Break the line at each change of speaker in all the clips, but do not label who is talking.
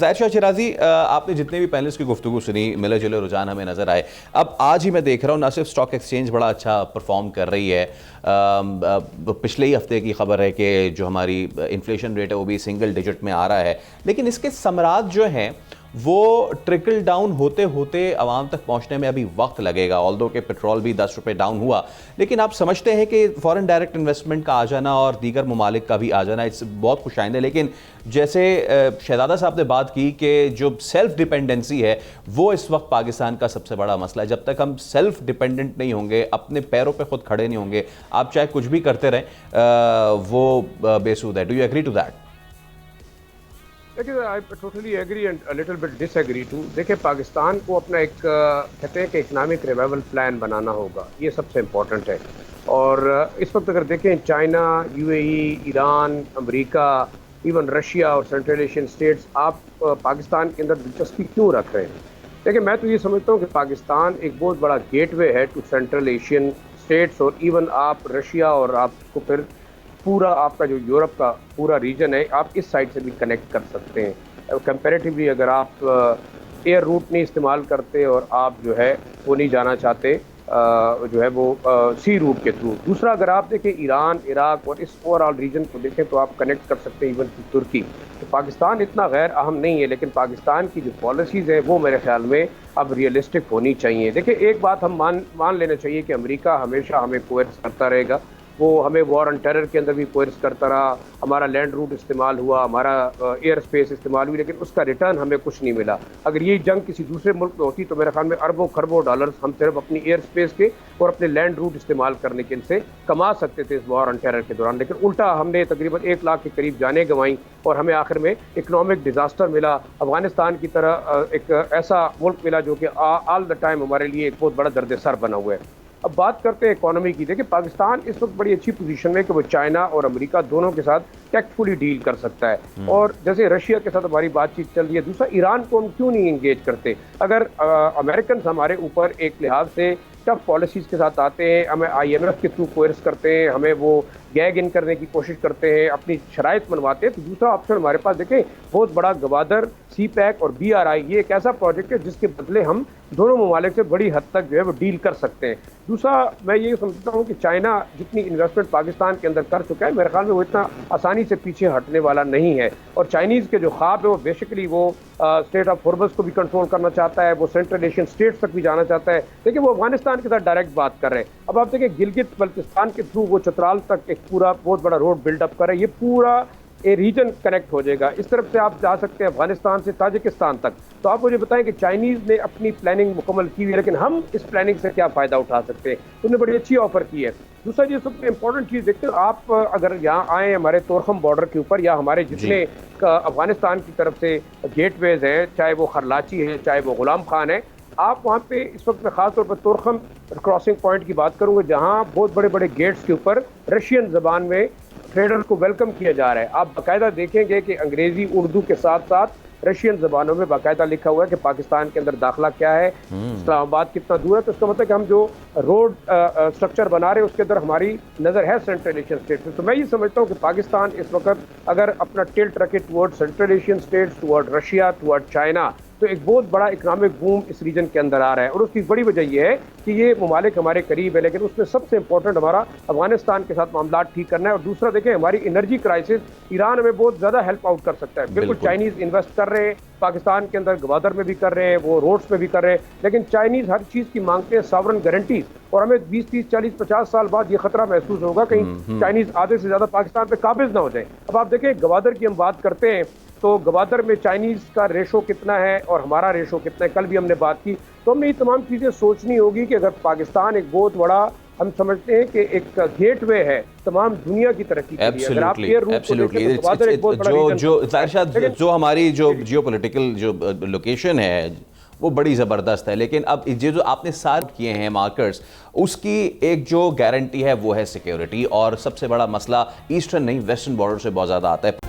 ظاہر شاہ شیرازی، آپ نے جتنے بھی پینلسٹ کی گفتگو سنی، ملے جلے رجحان ہمیں نظر آئے. اب آج ہی میں دیکھ رہا ہوں نہ صرف اسٹاک ایکسچینج بڑا اچھا پرفارم کر رہی ہے، پچھلے ہی ہفتے کی خبر ہے کہ جو ہماری انفلیشن ریٹ ہے وہ بھی سنگل ڈیجٹ میں آ رہا ہے، لیکن اس کے ثمرات جو ہیں وہ ٹرکل ڈاؤن ہوتے ہوتے عوام تک پہنچنے میں ابھی وقت لگے گا. آلدو کہ پیٹرول بھی 10 روپے ڈاؤن ہوا، لیکن آپ سمجھتے ہیں کہ فورن ڈائریکٹ انویسٹمنٹ کا آ جانا اور دیگر ممالک کا بھی آ جانا اس بہت خوش آئند ہے. لیکن جیسے شہزادہ صاحب نے بات کی کہ جو سیلف ڈیپینڈنسی ہے وہ اس وقت پاکستان کا سب سے بڑا مسئلہ ہے. جب تک ہم سیلف ڈیپینڈنٹ نہیں ہوں گے، اپنے پیروں پہ خود کھڑے نہیں ہوں گے، آپ چاہے کچھ بھی کرتے رہیں، وہ بے سود ہے. Do you agree to that?
دیکھیے، I totally agree and little bit disagree too. دیکھیں، پاکستان کو اپنا ایک کہتے ہیں کہ اکنامک ریوائول پلان بنانا ہوگا، یہ سب سے امپورٹنٹ ہے. اور اس وقت اگر دیکھیں China, you a E, Iran, America, even Russia اور سینٹرل ایشین اسٹیٹس آپ پاکستان کے اندر دلچسپی کیوں رکھ رہے ہیں؟ دیکھیں، میں تو یہ سمجھتا ہوں کہ پاکستان ایک بہت بڑا گیٹ وے ہے ٹو سینٹرل ایشین اسٹیٹس، اور ایون آپ رشیا اور آپ کو پھر پورا آپ کا جو یورپ کا پورا ریجن ہے آپ اس سائڈ سے بھی کنیکٹ کر سکتے ہیں. کمپیریٹیولی اگر آپ ایئر روٹ نہیں استعمال کرتے اور آپ جو ہے وہ نہیں جانا چاہتے جو ہے وہ سی روٹ کے تھرو. دوسرا، اگر آپ دیکھیں ایران، عراق اور اس اوور آل ریجن کو دیکھیں تو آپ کنیکٹ کر سکتے ہیں ایون ترکی. تو پاکستان اتنا غیر اہم نہیں ہے، لیکن پاکستان کی جو پالیسیز ہیں وہ میرے خیال میں اب ریئلسٹک ہونی چاہیے. دیکھیں، ایک بات ہم مان لینا چاہیے کہ امریکہ ہمیشہ ہمیں کوئرس کرتا رہے گا. وہ ہمیں وار آن ٹیرر کے اندر بھی کوئرس کرتا رہا، ہمارا لینڈ روٹ استعمال ہوا، ہمارا ایئر اسپیس استعمال ہوئی، لیکن اس کا ریٹرن ہمیں کچھ نہیں ملا. اگر یہ جنگ کسی دوسرے ملک میں ہوتی تو میرے خیال میں اربوں خربوں ڈالرز ہم صرف اپنی ایئر اسپیس کے اور اپنے لینڈ روٹ استعمال کرنے کے ان سے کما سکتے تھے اس وار آن ٹیرر کے دوران. لیکن الٹا ہم نے تقریباً 1 لاکھ کے قریب جانیں گنوائیں اور ہمیں آخر میں اکنامک ڈیزاسٹر ملا. افغانستان کی طرح ایک ایسا ملک ملا جو کہ آل دا ٹائم ہمارے لیے ایک بہت بڑا درد سر بنا ہوا ہے. اب بات کرتے ہیں اکانومی کی. دیکھیں، پاکستان اس وقت بڑی اچھی پوزیشن میں کہ وہ چائنا اور امریکہ دونوں کے ساتھ ٹیکٹفلی ڈیل کر سکتا ہے، اور جیسے رشیا کے ساتھ ہماری بات چیت چل رہی ہے. دوسرا، ایران کو ہم کیوں نہیں انگیج کرتے؟ اگر امریکنز ہمارے اوپر ایک لحاظ سے ٹف پالیسیز کے ساتھ آتے ہیں، ہمیں IMF کے تھرو کوئرس کرتے ہیں، ہمیں وہ گیگ ان کرنے کی کوشش کرتے ہیں، اپنی شرائط منواتے ہیں، تو دوسرا آپشن ہمارے پاس دیکھیں بہت بڑا گوادر، سی پیک اور BRI، یہ ایک ایسا پروجیکٹ ہے جس کے بدلے ہم دونوں ممالک سے بڑی حد تک جو ہے وہ ڈیل کر سکتے ہیں. دوسرا، میں یہ سمجھتا ہوں کہ چائنا جتنی انویسٹمنٹ پاکستان کے اندر کر چکا ہے، میرے خیال میں وہ اتنا آسانی سے پیچھے ہٹنے والا نہیں ہے. اور چائنیز کے جو خواب ہے وہ بیسیکلی وہ اسٹیٹ آف ہارمز کو بھی کنٹرول کرنا چاہتا ہے، وہ سینٹرل ایشین اسٹیٹس تک بھی جانا چاہتا ہے، لیکن وہ افغانستان کے ساتھ ڈائریکٹ بات کر رہے ہیں. اب آپ دیکھیں گلگت بلتستان کے تھرو وہ چترال تک ایک پورا بہت بڑا روڈ بلڈ اپ کر رہے ہیں. یہ پورا ریجن کنیکٹ ہو جائے گا. اس طرف سے آپ جا سکتے ہیں افغانستان سے تاجکستان تک. تو آپ مجھے بتائیں کہ چائنیز نے اپنی پلاننگ مکمل کی ہوئی ہے، لیکن ہم اس پلاننگ سے کیا فائدہ اٹھا سکتے ہیں؟ انہوں نے بڑی اچھی آفر کی ہے. دوسرا، یہ سب سے امپورٹنٹ چیز دیکھتے ہیں، آپ اگر یہاں آئیں ہمارے تورخم بارڈر کے اوپر یا ہمارے جتنے افغانستان کی طرف سے گیٹ ویز ہیں، چاہے وہ خرلاچی ہے، چاہے وہ غلام خان ہے، آپ وہاں پہ اس وقت میں خاص طور پر تورخم کراسنگ پوائنٹ کی بات کروں گا، جہاں بہت بڑے بڑے گیٹس کے اوپر رشین زبان میں ٹریڈرز کو ویلکم کیا جا رہا ہے. آپ باقاعدہ دیکھیں گے کہ انگریزی، اردو کے ساتھ ساتھ رشین زبانوں میں باقاعدہ لکھا ہوا ہے کہ پاکستان کے اندر داخلہ کیا ہے، اسلام آباد کتنا دور ہے. تو اس کا مطلب کہ ہم جو روڈ اسٹرکچر بنا رہے ہیں اس کے اندر ہماری نظر ہے سینٹرل ایشین اسٹیٹس میں. تو میں یہ سمجھتا ہوں کہ پاکستان اس وقت اگر اپنا ٹلٹ رکھے toward central Asian states, toward Russia, toward China, تو ایک بہت بڑا اکنامک بوم اس ریجن کے اندر آ رہا ہے. اور اس کی بڑی وجہ یہ ہے کہ یہ ممالک ہمارے قریب ہے، لیکن اس میں سب سے امپورٹنٹ ہمارا افغانستان کے ساتھ معاملات ٹھیک کرنا ہے. اور دوسرا دیکھیں، ہماری انرجی کرائسس، ایران ہمیں بہت زیادہ ہیلپ آؤٹ کر سکتا ہے. بالکل چائنیز انویسٹ کر رہے ہیں پاکستان کے اندر، گوادر میں بھی کر رہے ہیں، وہ روڈز میں بھی کر رہے ہیں، لیکن چائنیز ہر چیز کی مانگتے ہیں ساورن گارنٹیز. اور ہمیں 20 30 40 50 سال بعد یہ خطرہ محسوس ہوگا کہیں چائنیز آدھے سے زیادہ پاکستان پہ قابض نہ ہو جائیں. اب آپ دیکھیں گوادر کی ہم بات کرتے ہیں تو گوادر میں چائنیز کا ریشو کتنا ہے اور ہمارا ریشو کتنا ہے، کل بھی ہم نے بات کی. تو ہم نے یہ تمام چیزیں سوچنی ہوگی کہ اگر پاکستان ایک بہت بڑا، ہم سمجھتے ہیں کہ ایک گیٹ وے ہے تمام دنیا کی ترقی کے لیے. اگر آپ ایئر روٹ کو دیکھیں تو گوادر ایک بہت بڑا ریجن،
جو ہماری جو جیو پولیٹیکل جو لوکیشن ہے وہ بڑی زبردست ہے. لیکن اب یہ جو آپ نے سارے کیے ہیں مارکرز، اس کی ایک جو گارنٹی ہے وہ ہے سیکیورٹی، اور سب سے بڑا مسئلہ ایسٹرن نہیں ویسٹرن بارڈر سے بہت زیادہ آتا ہے.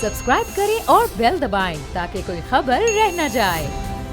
سبسکرائب کریں اور بیل دبائیں تاکہ کوئی خبر رہ نہ جائے.